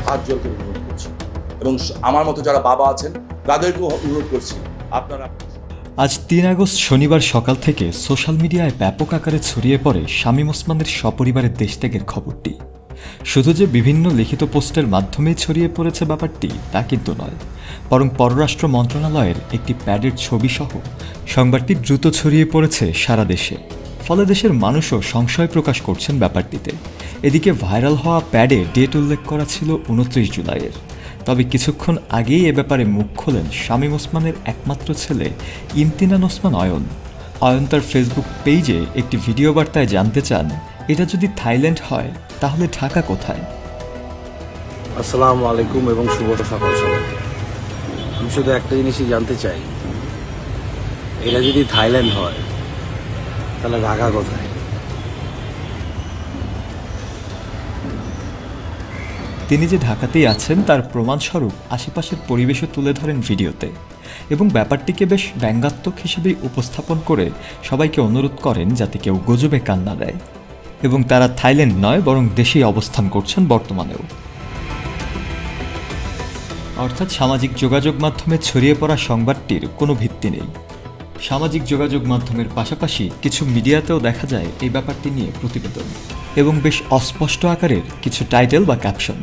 হাত জোর করে অনুরোধ করছি এবং আমার মতো যারা বাবা আছেন তাদেরকেও অনুরোধ করছি আপনারা। আজ ৩ আগস্ট শনিবার সকাল থেকে সোশ্যাল মিডিয়ায় ব্যাপক আকারে ছড়িয়ে পড়ে শামীম ওসমানের সপরিবারের দেশত্যাগের খবরটি। শুধু যে বিভিন্ন লিখিত পোস্টের মাধ্যমে ছড়িয়ে পড়েছে ব্যাপারটি তা কিন্তু নয়, বরং পররাষ্ট্র মন্ত্রণালয়ের একটি প্যাডের ছবি সহ সংবাদটি দ্রুত ছড়িয়ে পড়েছে সারা দেশে। ফলে দেশের মানুষও সংশয় প্রকাশ করছেন ব্যাপারটিতে। এদিকে ভাইরাল হওয়া প্যাডে ডেট উল্লেখ করা ছিল ২৯ জুলাইয়ের। তবে কিছুক্ষণ আগেই এ ব্যাপারে মুখ খোলেন শামীম ওসমানের একমাত্র ছেলে ইমতিনান ওসমান অয়ন। অয়ন তার ফেসবুক পেজে একটি ভিডিও বার্তায় জানতে চান, এটা যদি থাইল্যান্ড হয় তাহলে ঢাকা কোথায়? আসসালামু আলাইকুম এবং শুভ সকাল সবাইকে। আমি শুধু একটা জিনিসই জানতে চাই, এটা যদি থাইল্যান্ড হয় তাহলে ঢাকা কোথায়? তিনি যে ঢাকাতেই আছেন তার প্রমাণস্বরূপ আশেপাশের পরিবেশও তুলে ধরেন ভিডিওতে এবং ব্যাপারটিকে বেশ ব্যঙ্গাত্মক হিসেবেই উপস্থাপন করে সবাইকে অনুরোধ করেন যাতে কেউ গুজবে কান না দেয় এবং তারা থাইল্যান্ড নয় বরং দেশেই অবস্থান করছেন বর্তমানেও। অর্থাৎ সামাজিক যোগাযোগ মাধ্যমে ছড়িয়ে পড়া সংবাদটির কোনো ভিত্তি নেই। সামাজিক যোগাযোগ মাধ্যমের পাশাপাশি কিছু মিডিয়াতেও দেখা যায় এই ব্যাপারটি নিয়ে প্রতিবেদন এবং বেশ অস্পষ্ট আকারের কিছু টাইটেল বা ক্যাপশন।